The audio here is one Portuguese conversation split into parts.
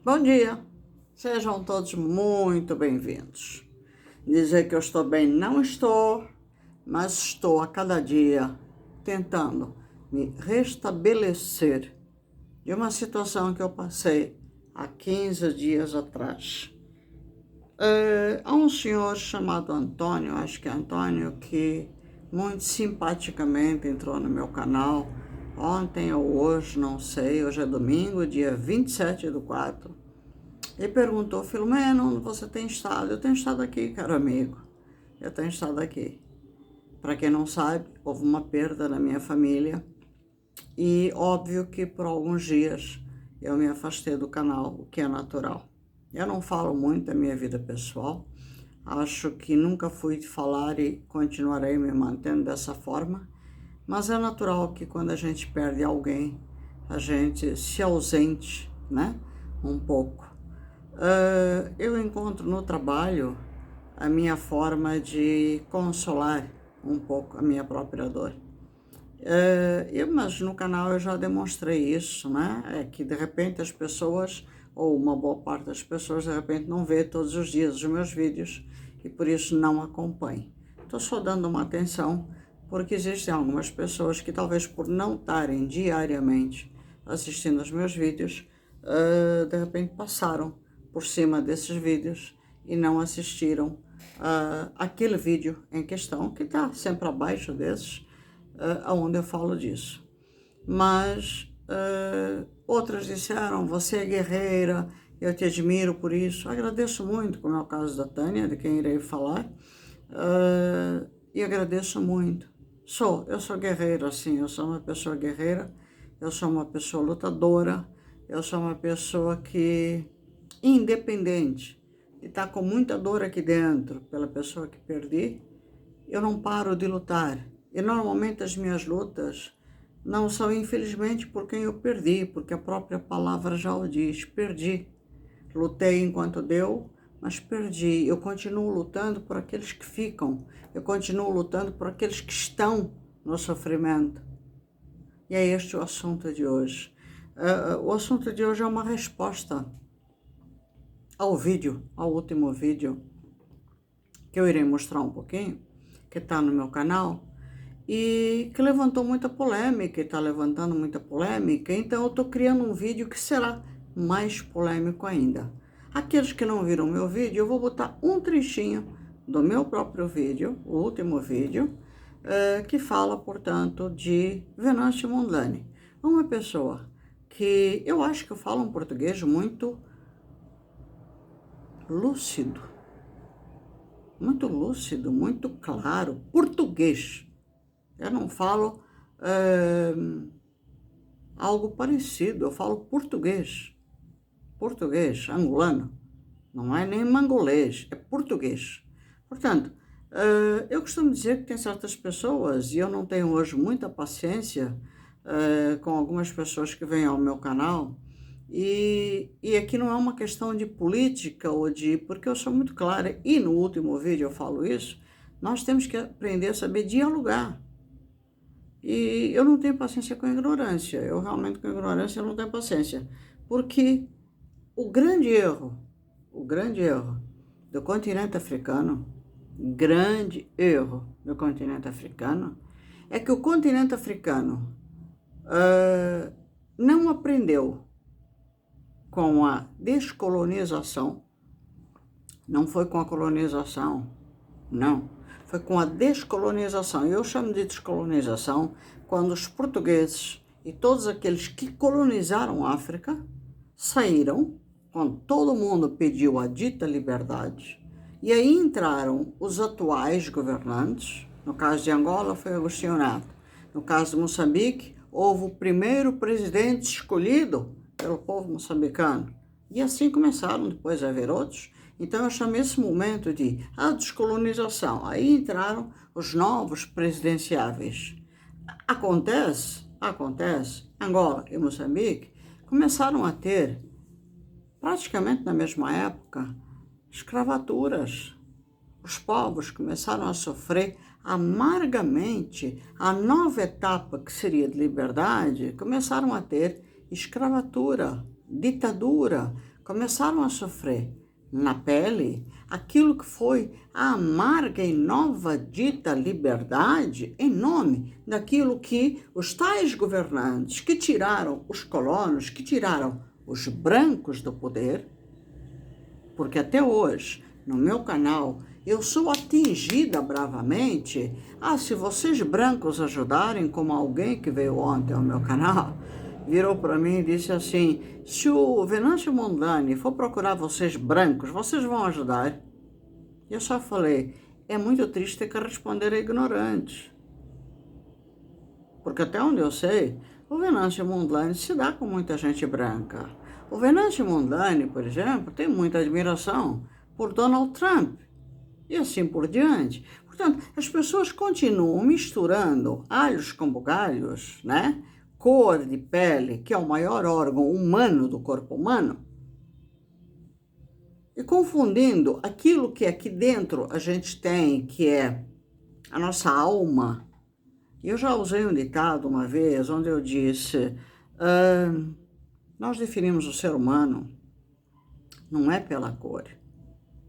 Bom dia, sejam todos muito bem-vindos. Dizer que eu estou bem, não estou, mas estou a cada dia tentando me restabelecer de uma situação que eu passei há 15 dias atrás. Há um senhor chamado Antônio, acho que é Antônio, que muito simpaticamente entrou no meu canal ontem ou hoje, não sei, hoje é domingo, dia 27/4, e perguntou: Filomena, onde você tem estado? Eu tenho estado aqui, caro amigo, eu tenho estado aqui. Para quem não sabe, houve uma perda na minha família e óbvio que por alguns dias eu me afastei do canal, o que é natural. Eu não falo muito da minha vida pessoal, acho que nunca fui de falar e continuarei me mantendo dessa forma, mas é natural que quando a gente perde alguém, a gente se ausente, né? Um pouco. Eu encontro no trabalho a minha forma de consolar um pouco a minha própria dor. Mas no canal eu já demonstrei isso, né? É que de repente as pessoas, ou uma boa parte das pessoas, de repente não vê todos os dias os meus vídeos e por isso não acompanham. Estou só dando uma atenção porque existem algumas pessoas que talvez por não estarem diariamente assistindo aos meus vídeos, de repente passaram por cima desses vídeos e não assistiram aquele vídeo em questão, que está sempre abaixo desses, onde eu falo disso. Mas outras disseram: você é guerreira, eu te admiro por isso. Agradeço muito, como é o caso da Tânia, de quem irei falar, e agradeço muito. Eu sou guerreira, sim, eu sou uma pessoa guerreira, eu sou uma pessoa lutadora, eu sou uma pessoa que, independente de estar com muita dor aqui dentro pela pessoa que perdi, eu não paro de lutar. E normalmente as minhas lutas não são, infelizmente, por quem eu perdi, porque a própria palavra já o diz: perdi. Lutei enquanto deu, mas perdi. Eu continuo lutando por aqueles que ficam. Eu continuo lutando por aqueles que estão no sofrimento. E é este o assunto de hoje. O assunto de hoje é uma resposta ao último vídeo, que eu irei mostrar um pouquinho, que está no meu canal, e que levantou muita polêmica, e está levantando muita polêmica, então eu estou criando um vídeo que será mais polêmico ainda. Aqueles que não viram meu vídeo, eu vou botar um trechinho do meu próprio vídeo, o último vídeo, que fala, portanto, de Venâncio Mondlane, uma pessoa que eu acho que eu falo um português muito lúcido, muito claro, português. Eu não falo algo parecido, eu falo português angolano, não é nem mangolês, é português. Portanto, eu costumo dizer que tem certas pessoas, e eu não tenho hoje muita paciência com algumas pessoas que vêm ao meu canal, e aqui não é uma questão de política porque eu sou muito clara, e no último vídeo eu falo isso, nós temos que aprender a saber dialogar. E eu não tenho paciência com ignorância, eu realmente com ignorância eu não tenho paciência, porque o grande erro do continente africano, é que o continente africano não aprendeu com a descolonização, não foi com a colonização, não, foi com a descolonização. Eu chamo de descolonização quando os portugueses e todos aqueles que colonizaram a África saíram, quando todo mundo pediu a dita liberdade, e aí entraram os atuais governantes. No caso de Angola foi Agostinho Neto, no caso de Moçambique houve o primeiro presidente escolhido pelo povo moçambicano, e assim começaram depois a haver outros. Então eu chamo esse momento de a descolonização. Aí entraram os novos presidenciáveis. Acontece, Angola e Moçambique começaram a ter, praticamente na mesma época, escravaturas. Os povos começaram a sofrer amargamente a nova etapa que seria de liberdade, começaram a ter escravatura, ditadura, começaram a sofrer na pele aquilo que foi a amarga e nova dita liberdade em nome daquilo que os tais governantes que tiraram os colonos, que tiraram os brancos do poder, porque até hoje, no meu canal, eu sou atingida bravamente. Se vocês brancos ajudarem, como alguém que veio ontem ao meu canal, virou para mim e disse assim, se o Venâncio Mondlane for procurar vocês brancos, vocês vão ajudar? Eu só falei, é muito triste ter que responder a ignorantes. Porque até onde eu sei, o Venâncio Mondlane se dá com muita gente branca. O Venâncio Mondlane, por exemplo, tem muita admiração por Donald Trump e assim por diante. Portanto, as pessoas continuam misturando alhos com bugalhos, né? Cor de pele, que é o maior órgão humano do corpo humano, e confundindo aquilo que aqui dentro a gente tem, que é a nossa alma. Eu já usei um ditado uma vez, onde eu disse, nós definimos o ser humano, não é pela cor,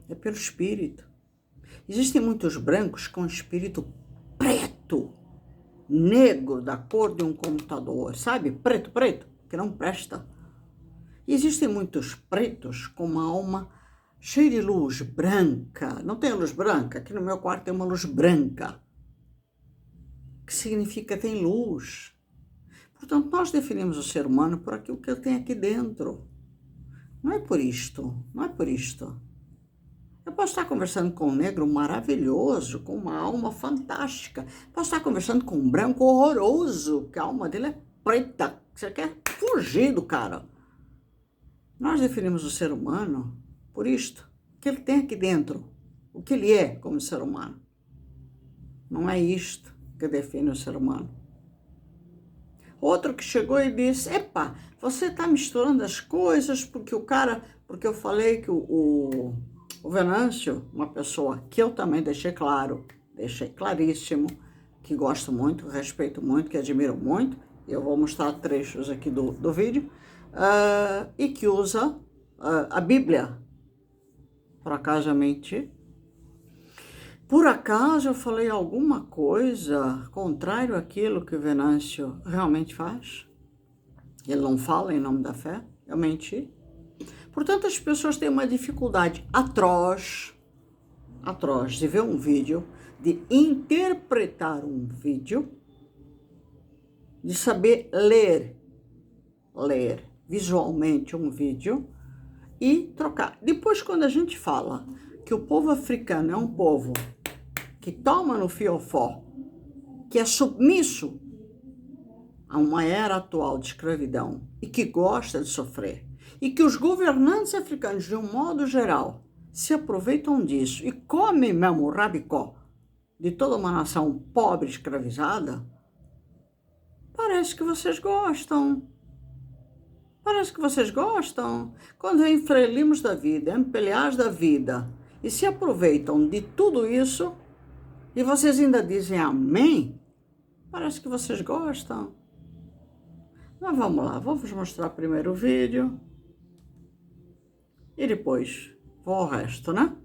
é pelo espírito. Existem muitos brancos com espírito preto, negro, da cor de um computador, sabe? Preto, que não presta. E existem muitos pretos com uma alma cheia de luz branca. Não tem luz branca? Aqui no meu quarto tem uma luz branca, que significa tem luz. Portanto, nós definimos o ser humano por aquilo que ele tem aqui dentro. Não é por isto, não é por isto. Eu posso estar conversando com um negro maravilhoso, com uma alma fantástica. Posso estar conversando com um branco horroroso, que a alma dele é preta. Você quer fugir do cara. Nós definimos o ser humano por isto, o que ele tem aqui dentro, o que ele é como ser humano. Não é isto que define o ser humano. Outro que chegou e disse, epa, você está misturando as coisas porque eu falei que o Venâncio, uma pessoa que eu também deixei claríssimo, que gosto muito, respeito muito, que admiro muito, eu vou mostrar trechos aqui do vídeo, e que usa a Bíblia. Por acaso eu menti? Por acaso eu falei alguma coisa contrário àquilo que o Venâncio realmente faz? Ele não fala em nome da fé? Eu menti? Portanto, as pessoas têm uma dificuldade atroz de ver um vídeo, de interpretar um vídeo, de saber ler visualmente um vídeo e trocar. Depois, quando a gente fala que o povo africano é um povo que toma no fiofó, que é submisso a uma era atual de escravidão e que gosta de sofrer, e que os governantes africanos, de um modo geral, se aproveitam disso e comem mesmo o rabicó de toda uma nação pobre, escravizada, parece que vocês gostam. Parece que vocês gostam. Quando vem Frelimos da vida, MPLAs da vida, e se aproveitam de tudo isso, e vocês ainda dizem amém, parece que vocês gostam. Mas vamos lá, vamos mostrar primeiro o vídeo. E depois vou ao resto, né?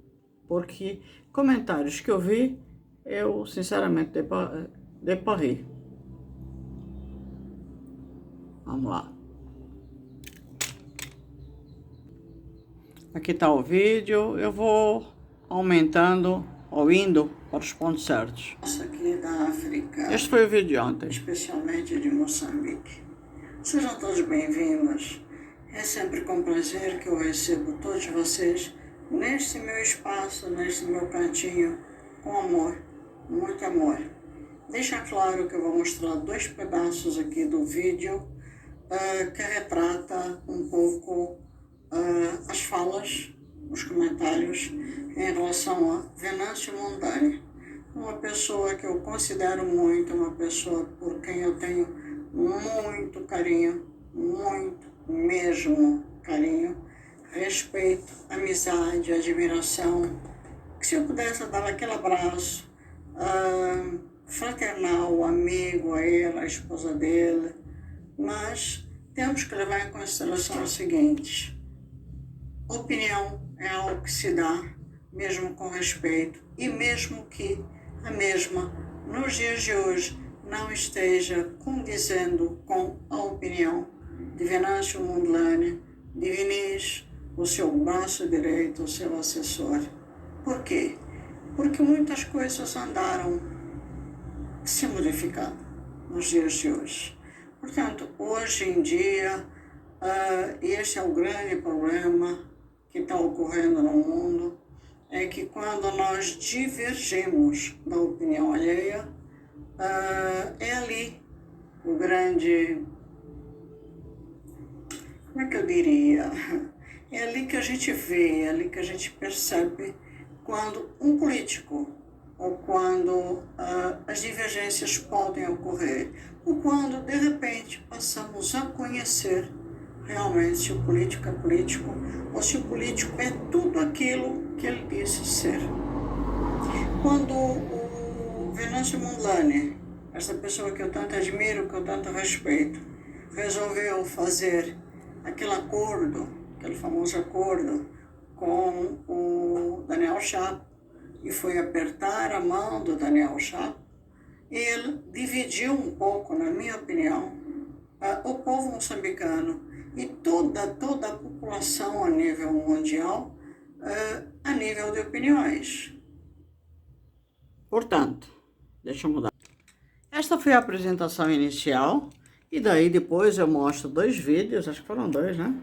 Porque comentários que eu vi, eu sinceramente dei para rir. Vamos lá. Aqui está o vídeo, eu vou aumentando ou indo para os pontos certos. Nossa querida África. Este foi o vídeo de ontem. Especialmente de Moçambique. Sejam todos bem-vindos. É sempre com prazer que eu recebo todos vocês neste meu espaço, neste meu cantinho, com amor, muito amor. Deixa claro que eu vou mostrar 2 pedaços aqui do vídeo que retrata um pouco as falas, os comentários em relação a Venâncio Mondlane, uma pessoa que eu considero muito, uma pessoa por quem eu tenho muito carinho, muito mesmo carinho, respeito, amizade, admiração, que se eu pudesse dar aquele abraço fraternal, amigo a ele, a esposa dele, mas temos que levar em consideração o seguinte: opinião é algo que se dá, mesmo com respeito, e mesmo que a mesma, nos dias de hoje, não esteja condizendo com a opinião de Venâncio Mondlane, de Vinícius, o seu braço direito, o seu assessor. Por quê? Porque muitas coisas andaram se modificando nos dias de hoje. Portanto, hoje em dia, esse é o grande problema que está ocorrendo no mundo, é que quando nós divergimos da opinião alheia, é ali o grande, como é que eu diria? É ali que a gente vê, é ali que a gente percebe quando um político, ou quando as divergências podem ocorrer, ou quando, de repente, passamos a conhecer realmente se o político é político, ou se o político é tudo aquilo que ele disse ser. Quando o Venâncio Mondlane, essa pessoa que eu tanto admiro, que eu tanto respeito, resolveu fazer aquele acordo, aquele famoso acordo com o Daniel Chapo, e foi apertar a mão do Daniel Chapo, ele dividiu um pouco, na minha opinião, o povo moçambicano e toda a população a nível mundial, a nível de opiniões. Portanto, deixa eu mudar. Esta foi a apresentação inicial, e daí depois eu mostro 2 vídeos, acho que foram 2, né?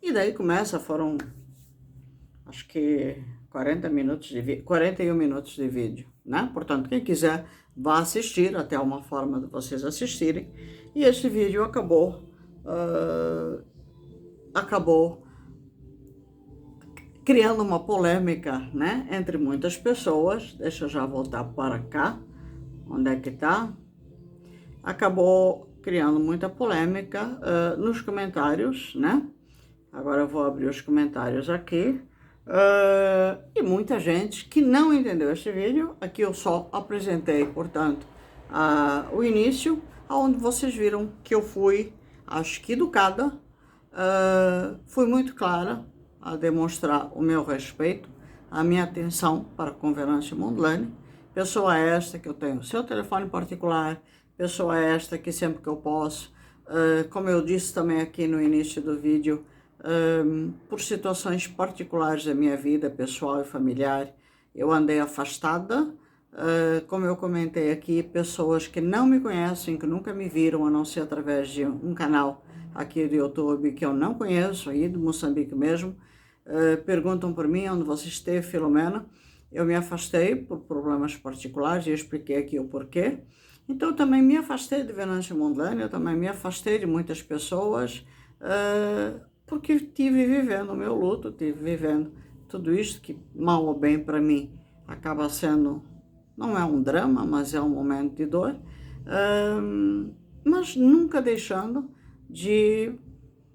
E daí foram acho que 41 minutos de vídeo, né? Portanto, quem quiser, vá assistir, até uma forma de vocês assistirem. E esse vídeo acabou criando uma polêmica, né, entre muitas pessoas. Deixa eu já voltar para cá, onde é que tá? Acabou criando muita polêmica nos comentários, né? Agora eu vou abrir os comentários aqui. E muita gente que não entendeu este vídeo. Aqui eu só apresentei, portanto, o início, onde vocês viram que eu fui, acho que educada, fui muito clara a demonstrar o meu respeito, a minha atenção para com Venâncio Mondlane, pessoa esta que eu tenho seu telefone particular, pessoa esta que sempre que eu posso, como eu disse também aqui no início do vídeo, por situações particulares da minha vida pessoal e familiar, eu andei afastada. Como eu comentei aqui, pessoas que não me conhecem, que nunca me viram, a não ser através de um canal aqui do YouTube que eu não conheço, aí do Moçambique mesmo, perguntam por mim onde você esteve, Filomena. Eu me afastei por problemas particulares, e eu expliquei aqui o porquê. Então eu também me afastei de Venâncio Mondlane, eu também me afastei de muitas pessoas, porque tive vivendo o meu luto, tive vivendo tudo isso que, mal ou bem para mim, acaba sendo, não é um drama, mas é um momento de dor, mas nunca deixando de,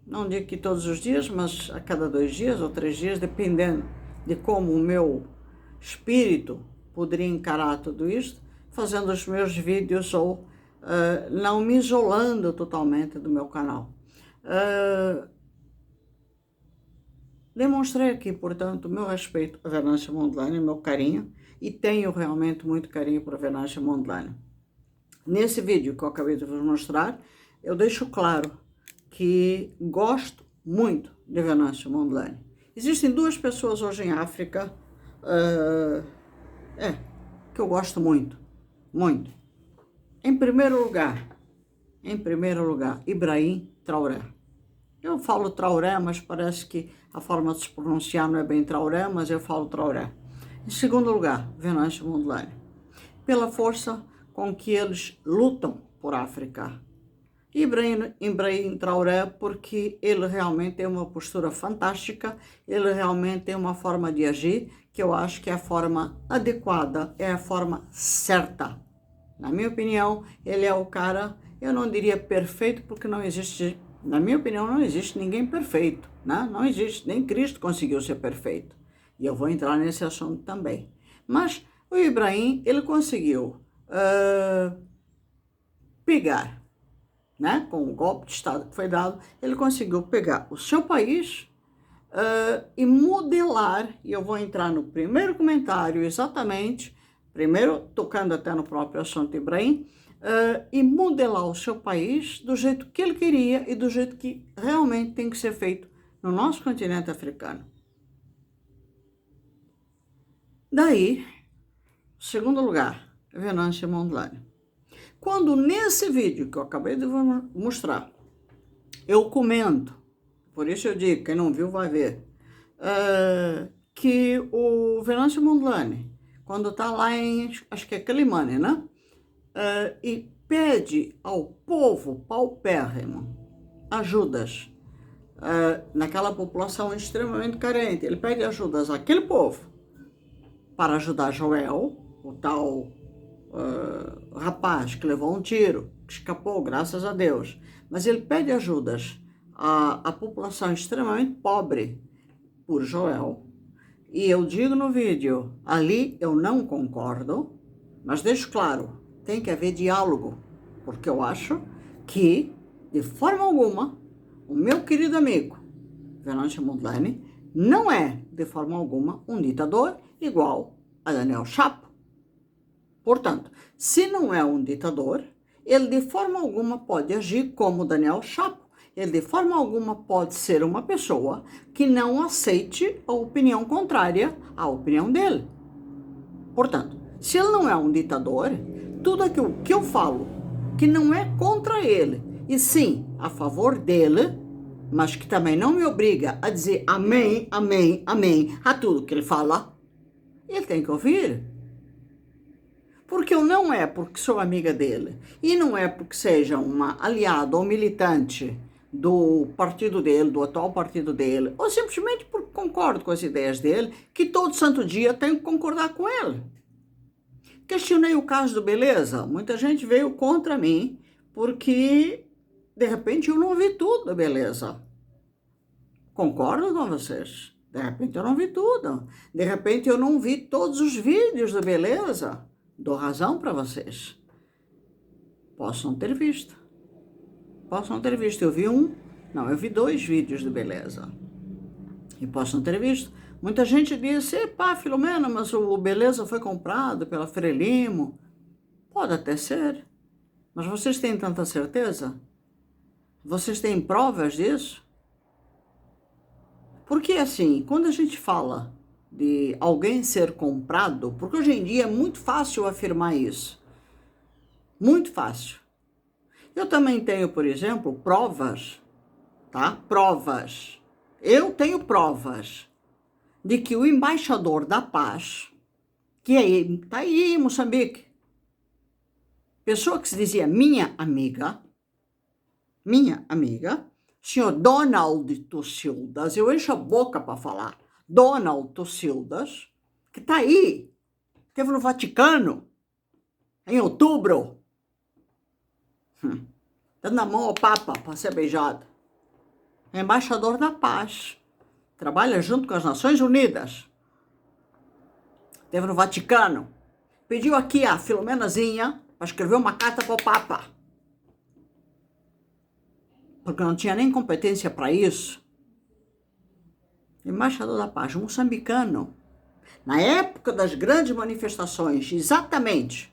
não digo que todos os dias, mas a cada 2 dias ou 3 dias, dependendo de como o meu espírito poderia encarar tudo isso, fazendo os meus vídeos ou não me isolando totalmente do meu canal. Demonstrei aqui, portanto, o meu respeito a Venâncio Mondlane, meu carinho, e tenho realmente muito carinho por Venâncio Mondlane. Nesse vídeo que eu acabei de vos mostrar, eu deixo claro que gosto muito de Venâncio Mondlane. Existem 2 pessoas hoje em África que eu gosto muito, muito. Em primeiro lugar, Ibrahim Traoré. Eu falo Traoré, mas parece que a forma de se pronunciar não é bem Traoré, mas eu falo Traoré. Em segundo lugar, Venâncio Mondlane. Pela força com que eles lutam por África. Ibrahim Traoré, porque ele realmente tem uma postura fantástica, ele realmente tem uma forma de agir, que eu acho que é a forma adequada, é a forma certa. Na minha opinião, ele é o cara, eu não diria perfeito, porque não existe, na minha opinião, não existe ninguém perfeito, né? Não existe, nem Cristo conseguiu ser perfeito. E eu vou entrar nesse assunto também. Mas o Ibrahim, ele conseguiu pegar né, com o golpe de Estado que foi dado, ele conseguiu pegar o seu país e modelar, e eu vou entrar no primeiro comentário exatamente, primeiro tocando até no próprio assunto Ibrahim, e modelar o seu país do jeito que ele queria e do jeito que realmente tem que ser feito no nosso continente africano. Daí, segundo lugar, Venâncio Mondlane. Quando nesse vídeo que eu acabei de mostrar, eu comento, por isso eu digo, quem não viu vai ver, que o Venâncio Mondlane, quando está lá em, acho que é Quelimane, né? E pede ao povo paupérrimo ajudas naquela população extremamente carente. Ele pede ajudas àquele povo para ajudar Joel, o tal rapaz que levou um tiro, que escapou, graças a Deus. Mas ele pede ajudas à população extremamente pobre por Joel. E eu digo no vídeo, ali eu não concordo, mas deixo claro, tem que haver diálogo, porque eu acho que, de forma alguma, o meu querido amigo, Venâncio Mondlane, não é, de forma alguma, um ditador igual a Daniel Chapo. Portanto, se não é um ditador, ele de forma alguma pode agir como Daniel Chapo. Ele de forma alguma pode ser uma pessoa que não aceite a opinião contrária à opinião dele. Portanto, se ele não é um ditador, tudo aquilo que eu falo que não é contra ele, e sim a favor dele, mas que também não me obriga a dizer amém, amém, amém a tudo que ele fala, ele tem que ouvir. Porque eu não é porque sou amiga dele, e não é porque seja uma aliada ou militante do partido dele, do atual partido dele, ou simplesmente porque concordo com as ideias dele, que todo santo dia tenho que concordar com ele. Questionei o caso do Beleza. Muita gente veio contra mim porque, de repente, eu não vi tudo da Beleza. Concordo com vocês. De repente, eu não vi tudo. De repente, eu não vi todos os vídeos da Beleza. Dou razão para vocês. Posso não ter visto. Posso não ter visto. Eu vi eu vi 2 vídeos de Beleza. E posso não ter visto. Muita gente disse, pá, Filomena, mas o Beleza foi comprado pela Frelimo. Pode até ser. Mas vocês têm tanta certeza? Vocês têm provas disso? Porque assim, quando a gente fala de alguém ser comprado, porque hoje em dia é muito fácil afirmar isso. Muito fácil. Eu também tenho, por exemplo, provas, tá? Provas. Eu tenho provas de que o embaixador da paz, que está aí em Moçambique, pessoa que se dizia minha amiga, senhor Donald Tossildas, eu encho a boca para falar, Donald Tossildas, que está aí, esteve no Vaticano, em outubro, dando a mão ao Papa para ser beijado. É embaixador da paz, trabalha junto com as Nações Unidas, esteve no Vaticano, pediu aqui a Filomenazinha para escrever uma carta para o Papa, porque não tinha nem competência para isso. Embaixador da paz, moçambicano, na época das grandes manifestações, exatamente,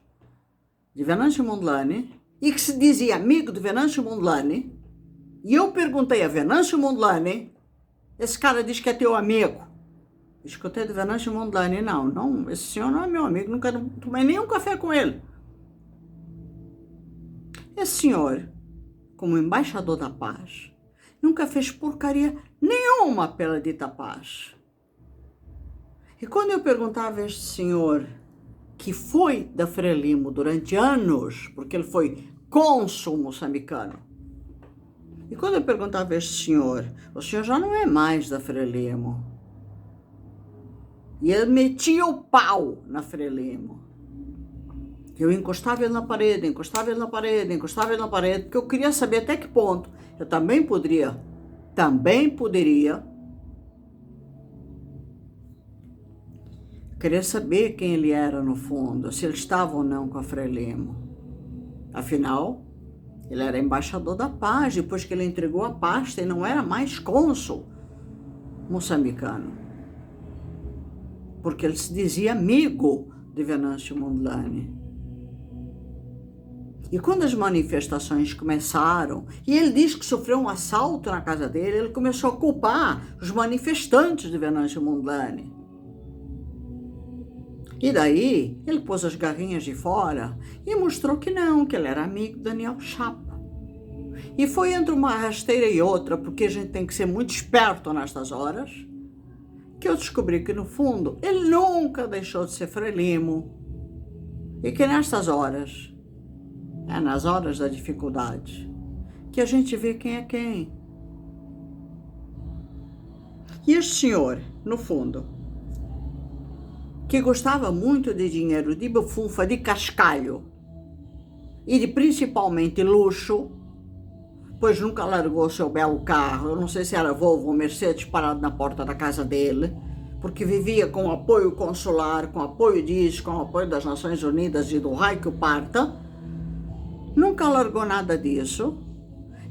de Venâncio Mondlane, e que se dizia amigo de Venâncio Mondlane, e eu perguntei a Venâncio Mondlane, esse cara diz que é teu amigo. Escutei de Venâncio Mondlane, não, esse senhor não é meu amigo, nunca tomei nenhum café com ele. Esse senhor, como embaixador da paz, nunca fez porcaria nenhuma pela dita paz. E quando eu perguntava a este senhor, que foi da Frelimo durante anos, porque ele foi cônsul moçambicano, e quando eu perguntava a este senhor, o senhor já não é mais da Frelimo. E ele metia o pau na Frelimo. Eu encostava ele na parede, porque eu queria saber até que ponto eu também poderia querer saber quem ele era no fundo, se ele estava ou não com a Frelimo. Afinal, Ele era embaixador da paz, depois que ele entregou a pasta e não era mais cônsul moçambicano. Porque ele se dizia amigo de Venâncio Mondlane. E quando as manifestações começaram, e ele diz que sofreu um assalto na casa dele, ele começou a culpar os manifestantes de Venâncio Mondlane. E daí, ele pôs as garrinhas de fora e mostrou que não, que ele era amigo de Daniel Chapo. E foi entre uma rasteira e outra, porque a gente tem que ser muito esperto nestas horas, que eu descobri que, no fundo, ele nunca deixou de ser Frelimo. E que nestas horas, nas horas da dificuldade, que a gente vê quem é quem. E este senhor, no fundo, que gostava muito de dinheiro, de bufunfa, de cascalho e de principalmente luxo, pois nunca largou seu belo carro, eu não sei se era Volvo ou Mercedes parado na porta da casa dele, porque vivia com apoio consular, com apoio disso, com apoio das Nações Unidas e do raio que o parta, nunca largou nada disso,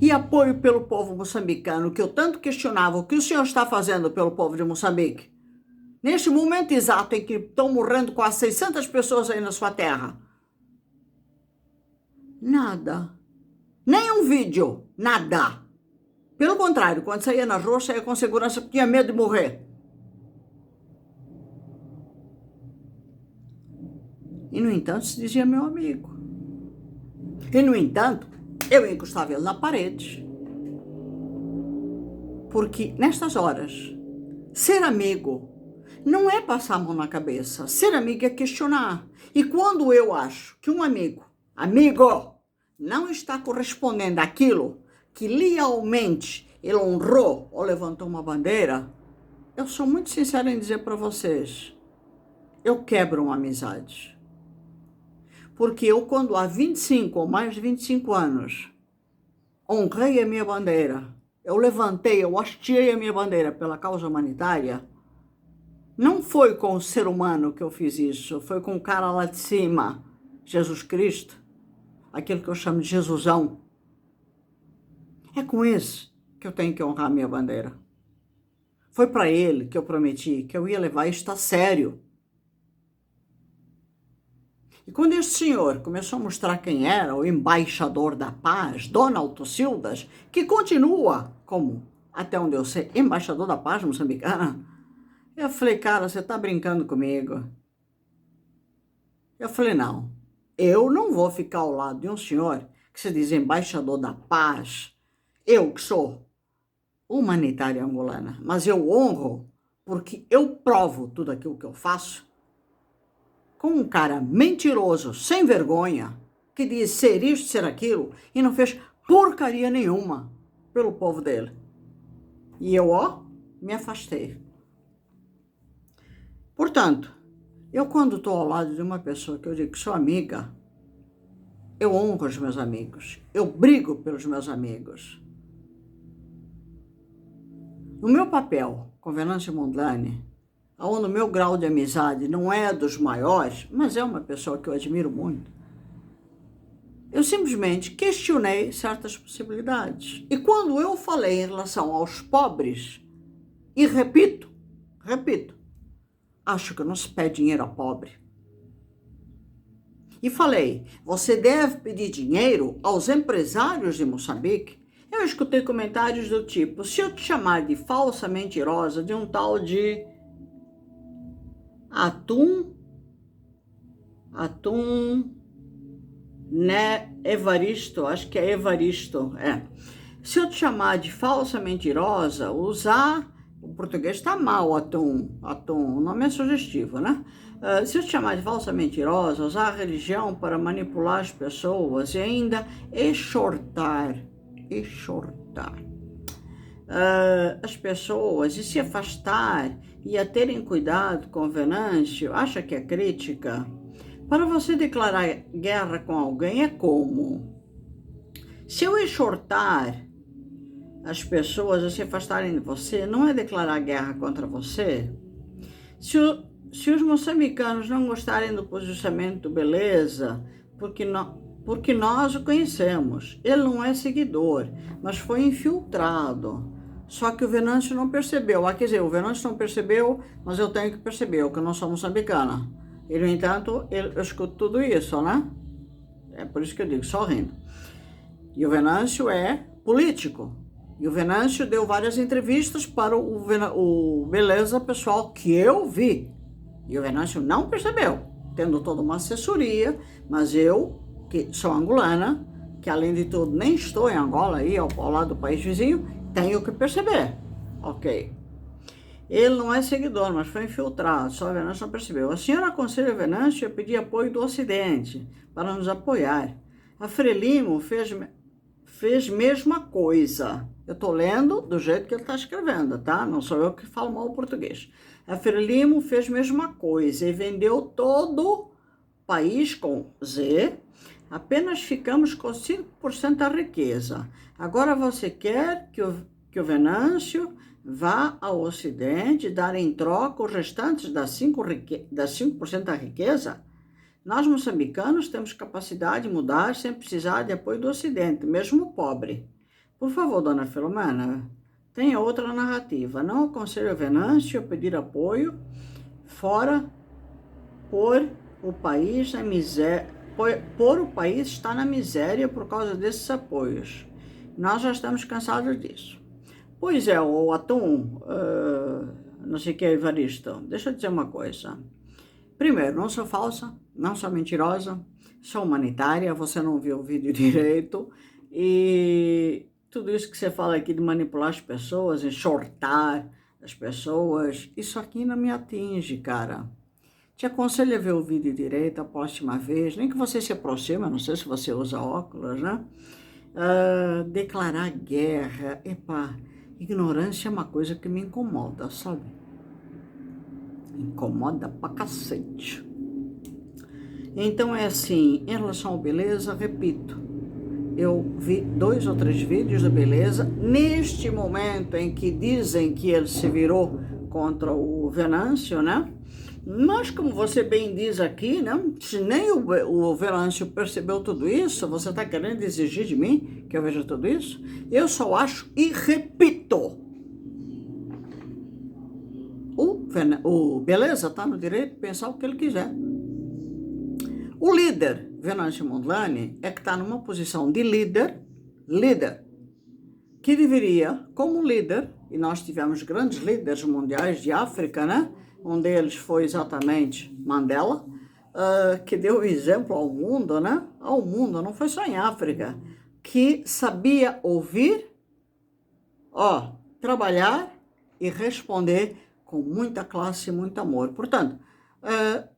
e apoio pelo povo moçambicano, que eu tanto questionava o que o senhor está fazendo pelo povo de Moçambique, neste momento exato em que estão morrendo quase 600 pessoas aí na sua terra. Nada. Nem um vídeo. Nada. Pelo contrário, quando saía na rua, saía com segurança porque tinha medo de morrer. E, no entanto, se dizia meu amigo. E, no entanto, eu encostava ele na parede. Porque, nestas horas, ser amigo não é passar a mão na cabeça. Ser amigo é questionar. E quando eu acho que um amigo, não está correspondendo àquilo que lealmente ele honrou ou levantou uma bandeira, eu sou muito sincera em dizer para vocês, eu quebro uma amizade. Porque eu, quando há 25 ou mais de 25 anos, honrei a minha bandeira, eu levantei, eu hasteei a minha bandeira pela causa humanitária, não foi com o ser humano que eu fiz isso, foi com o cara lá de cima, Jesus Cristo, aquele que eu chamo de Jesusão. É com esse que eu tenho que honrar a minha bandeira. Foi para ele que eu prometi que eu ia levar isto a sério. E quando este senhor começou a mostrar quem era o embaixador da paz, Donald Tocildas, que continua como, até onde eu sei, embaixador da paz moçambicana, eu falei, cara, você tá brincando comigo? Eu falei, não, eu não vou ficar ao lado de um senhor que se diz embaixador da paz, eu que sou humanitária angolana, mas eu honro porque eu provo tudo aquilo que eu faço com um cara mentiroso, sem vergonha, que diz ser isto, ser aquilo, e não fez porcaria nenhuma pelo povo dele. E eu, me afastei. Portanto, eu quando estou ao lado de uma pessoa que eu digo que sou amiga, eu honro os meus amigos, eu brigo pelos meus amigos. No meu papel com Venâncio Mondlane, onde o meu grau de amizade não é dos maiores, mas é uma pessoa que eu admiro muito, eu simplesmente questionei certas possibilidades. E quando eu falei em relação aos pobres, e repito, acho que não se pede dinheiro a pobre. E falei, você deve pedir dinheiro aos empresários de Moçambique. Eu escutei comentários do tipo, se eu te chamar de falsa mentirosa, de um tal de Evaristo, acho que é Evaristo, Se eu te chamar de falsa mentirosa, usar, o português está mal, atum, o nome é sugestivo, né? Se eu te chamar de falsa mentirosa, usar a religião para manipular as pessoas e ainda exortar as pessoas e se afastar e a terem cuidado com Venâncio, acha que é crítica? Para você declarar guerra com alguém é como? Se eu exortar as pessoas a se afastarem de você, não é declarar guerra contra você? Se os moçambicanos não gostarem do posicionamento, beleza, porque não, porque nós o conhecemos. Ele não é seguidor, mas foi infiltrado. Só que o Venâncio não percebeu. Quer dizer, o Venâncio não percebeu, mas eu tenho que perceber, que eu não sou moçambicana. E, no entanto, eu escuto tudo isso, né? É por isso que eu digo, só rindo. E o Venâncio é político. E o Venâncio deu várias entrevistas para o Beleza Pessoal que eu vi. E o Venâncio não percebeu, tendo toda uma assessoria, mas eu, que sou angolana, que além de tudo nem estou em Angola, aí ao lado do país vizinho, tenho que perceber. Ok. Ele não é seguidor, mas foi infiltrado, só o Venâncio não percebeu. A senhora aconselha o Venâncio a pedir apoio do Ocidente para nos apoiar. A Frelimo fez mesma coisa. Eu estou lendo do jeito que ele está escrevendo, tá? Não sou eu que falo mal o português. A Frelimo fez mesma coisa e vendeu todo o país com Z. Apenas ficamos com 5% da riqueza. Agora você quer que o Venâncio vá ao Ocidente dar em troca os restantes das 5% da riqueza? Nós, moçambicanos, temos capacidade de mudar sem precisar de apoio do Ocidente, mesmo pobre. Por favor, dona Filomena, tenha outra narrativa. Não aconselho o Venâncio a pedir apoio fora por o país na miséria, por o país estar na miséria por causa desses apoios. Nós já estamos cansados disso. Pois é, o Atum, não sei o que é, Evaristo, deixa eu dizer uma coisa. Primeiro, não sou falsa, não sou mentirosa, sou humanitária, você não viu o vídeo direito, e tudo isso que você fala aqui de manipular as pessoas, enxortar as pessoas, isso aqui não me atinge, cara. Te aconselho a ver o vídeo direito a próxima vez, nem que você se aproxime, não sei se você usa óculos, né? Declarar guerra, ignorância é uma coisa que me incomoda, sabe? Incomoda pra cacete. Então é assim, em relação ao Beleza, repito, eu vi 2 ou 3 vídeos da Beleza, neste momento em que dizem que ele se virou contra o Venâncio, né? Mas como você bem diz aqui, né? Se nem o Venâncio percebeu tudo isso, você está querendo exigir de mim que eu veja tudo isso? Eu só acho e repito, o Beleza está no direito de pensar o que ele quiser. O líder, Venâncio Mondlane, é que está numa posição de líder, que deveria, como líder, e nós tivemos grandes líderes mundiais de África, né? Um deles foi exatamente Mandela, que deu o exemplo ao mundo, né? Ao mundo, não foi só em África, que sabia ouvir, trabalhar e responder com muita classe e muito amor. Portanto,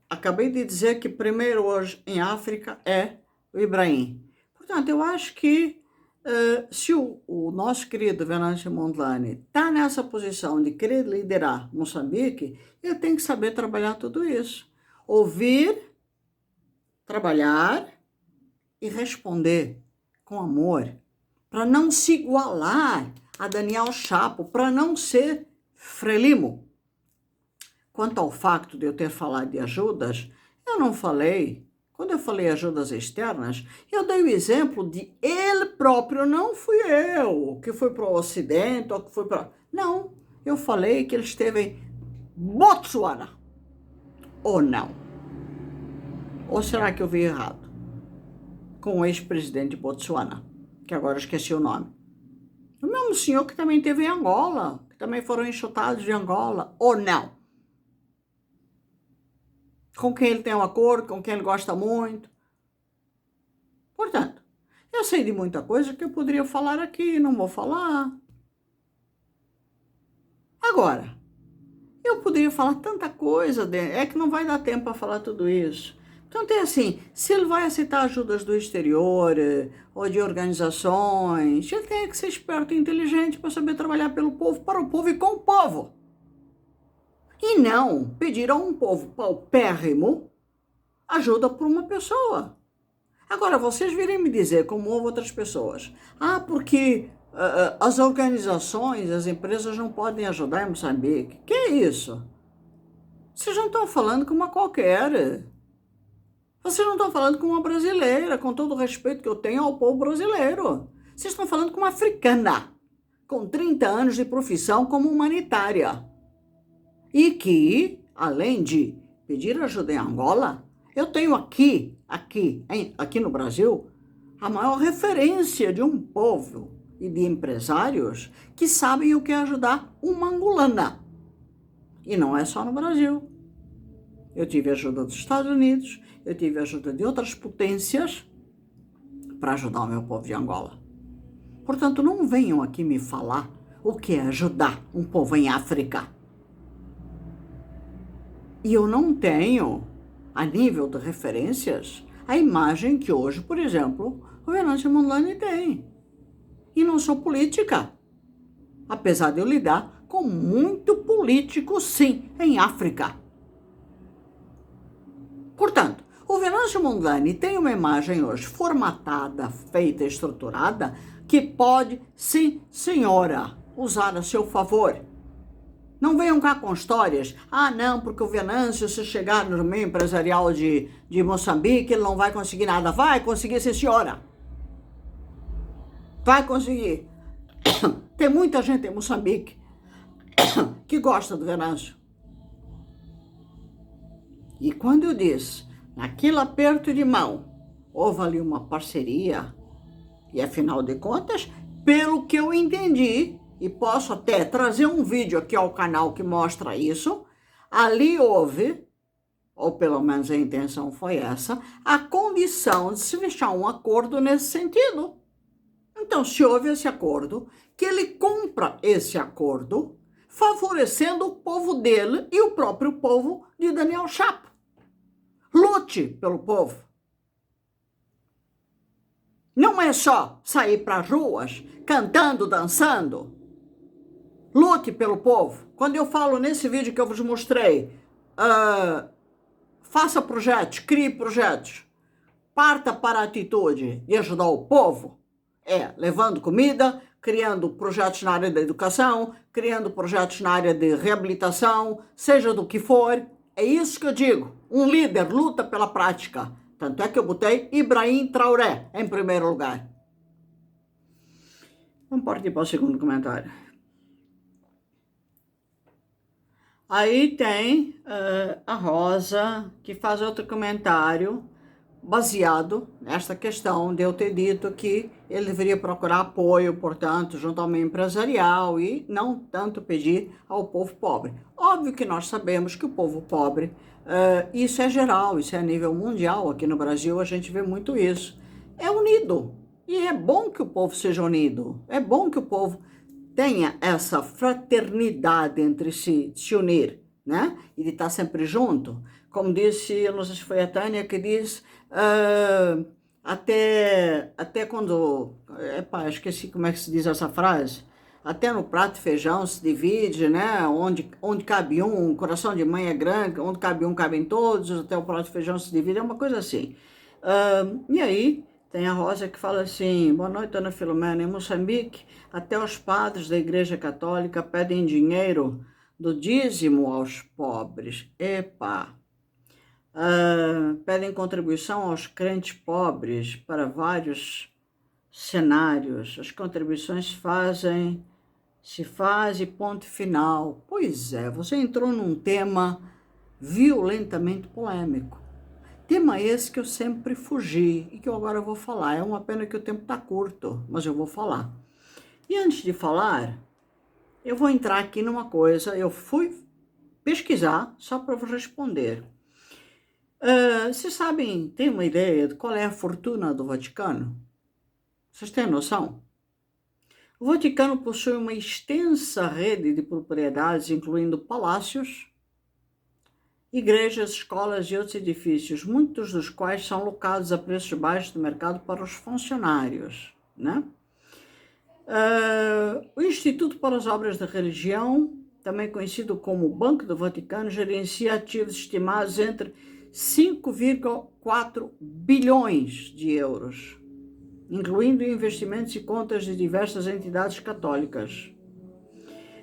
acabei de dizer que primeiro hoje em África é o Ibrahim. Portanto, eu acho que se o nosso querido Venâncio Mondlane está nessa posição de querer liderar Moçambique, ele tem que saber trabalhar tudo isso. Ouvir, trabalhar e responder com amor, para não se igualar a Daniel Chapo, para não ser Frelimo. Quanto ao facto de eu ter falado de ajudas, eu não falei. Quando eu falei ajudas externas, eu dei o exemplo de ele próprio, não fui eu, que fui para o Ocidente, ou que fui para... Não, eu falei que ele esteve em Botsuana. Ou não? Ou será que eu vi errado? Com o ex-presidente de Botsuana, que agora eu esqueci o nome. O mesmo senhor que também teve em Angola, que também foram enxutados de Angola, ou não? Com quem ele tem um acordo, com quem ele gosta muito. Portanto, eu sei de muita coisa que eu poderia falar aqui, não vou falar. Agora, eu poderia falar tanta coisa, é que não vai dar tempo para falar tudo isso. Portanto, é assim, se ele vai aceitar ajudas do exterior ou de organizações, ele tem que ser esperto e inteligente para saber trabalhar pelo povo, para o povo e com o povo. E não pedir a um povo paupérrimo ajuda por uma pessoa. Agora, vocês virem me dizer, como houve outras pessoas, porque as organizações, as empresas não podem ajudar em Moçambique. Que é isso? Vocês não estão falando como uma qualquer. Vocês não estão falando com uma brasileira, com todo o respeito que eu tenho ao povo brasileiro. Vocês estão falando com uma africana, com 30 anos de profissão como humanitária. E que, além de pedir ajuda em Angola, eu tenho aqui no Brasil, a maior referência de um povo e de empresários que sabem o que é ajudar uma angolana. E não é só no Brasil. Eu tive ajuda dos Estados Unidos, eu tive ajuda de outras potências para ajudar o meu povo de Angola. Portanto, não venham aqui me falar o que é ajudar um povo em África. E eu não tenho, a nível de referências, a imagem que hoje, por exemplo, o Venâncio Mondlane tem. E não sou política, apesar de eu lidar com muito político, sim, em África. Portanto, o Venâncio Mondlane tem uma imagem hoje formatada, feita, estruturada, que pode, sim, senhora, usar a seu favor. Não venham cá com histórias. Ah, não, porque o Venâncio, se chegar no meio empresarial de Moçambique, ele não vai conseguir nada. Vai conseguir, sim, senhora. Vai conseguir. Tem muita gente em Moçambique que gosta do Venâncio. E quando eu disse, naquele aperto de mão, houve ali uma parceria, e afinal de contas, pelo que eu entendi, e posso até trazer um vídeo aqui ao canal que mostra isso, ali houve, ou pelo menos a intenção foi essa, a condição de se fechar um acordo nesse sentido. Então, se houve esse acordo, que ele cumpra esse acordo, favorecendo o povo dele e o próprio povo de Daniel Chapo. Lute pelo povo. Não é só sair para as ruas, cantando, dançando. Lute pelo povo. Quando eu falo nesse vídeo que eu vos mostrei, faça projetos, crie projetos, parta para a atitude de ajudar o povo, levando comida, criando projetos na área da educação, criando projetos na área de reabilitação, seja do que for. É isso que eu digo. Um líder luta pela prática. Tanto é que eu botei Ibrahim Traoré em primeiro lugar. Vamos partir para o segundo comentário. Aí tem a Rosa, que faz outro comentário baseado nesta questão de eu ter dito que ele deveria procurar apoio, portanto, junto ao meio empresarial e não tanto pedir ao povo pobre. Óbvio que nós sabemos que o povo pobre, isso é geral, isso é a nível mundial, aqui no Brasil a gente vê muito isso, é unido. E é bom que o povo seja unido, é bom que o povo tenha essa fraternidade entre si, de se unir, né? E de estar sempre junto. Como disse, eu não sei se foi a Tânia que disse, até quando, esqueci como é que se diz essa frase, até no prato de feijão se divide, né? Onde cabe um coração de mãe é grande, onde cabe um, cabem todos, até o prato de feijão se divide, é uma coisa assim. E aí, tem a Rosa que fala assim, boa noite, Ana Filomena, em Moçambique, até os padres da Igreja Católica pedem dinheiro do dízimo aos pobres. Pedem contribuição aos crentes pobres para vários cenários. As contribuições se faz e ponto final. Pois é, você entrou num tema violentamente polêmico. Tema esse que eu sempre fugi e que eu agora vou falar. É uma pena que o tempo está curto, mas eu vou falar. E antes de falar, eu vou entrar aqui numa coisa. Eu fui pesquisar só para vos responder. Vocês sabem, tem uma ideia de qual é a fortuna do Vaticano? Vocês têm noção? O Vaticano possui uma extensa rede de propriedades, incluindo palácios, igrejas, escolas e outros edifícios, muitos dos quais são locados a preços baixos do mercado para os funcionários, né? O Instituto para as Obras da Religião, também conhecido como Banco do Vaticano, gerencia ativos estimados entre 5,4 bilhões de euros, incluindo investimentos e contas de diversas entidades católicas.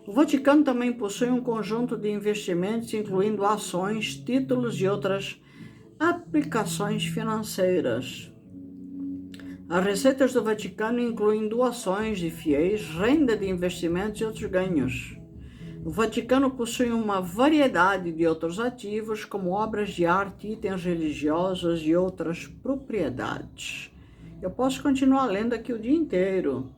O Vaticano também possui um conjunto de investimentos, incluindo ações, títulos e outras Aplicações financeiras. As receitas do Vaticano incluem doações de fiéis, renda de investimentos e outros ganhos. O Vaticano possui uma variedade de outros ativos, como obras de arte, itens religiosos e outras propriedades. Eu posso continuar lendo aqui o dia inteiro.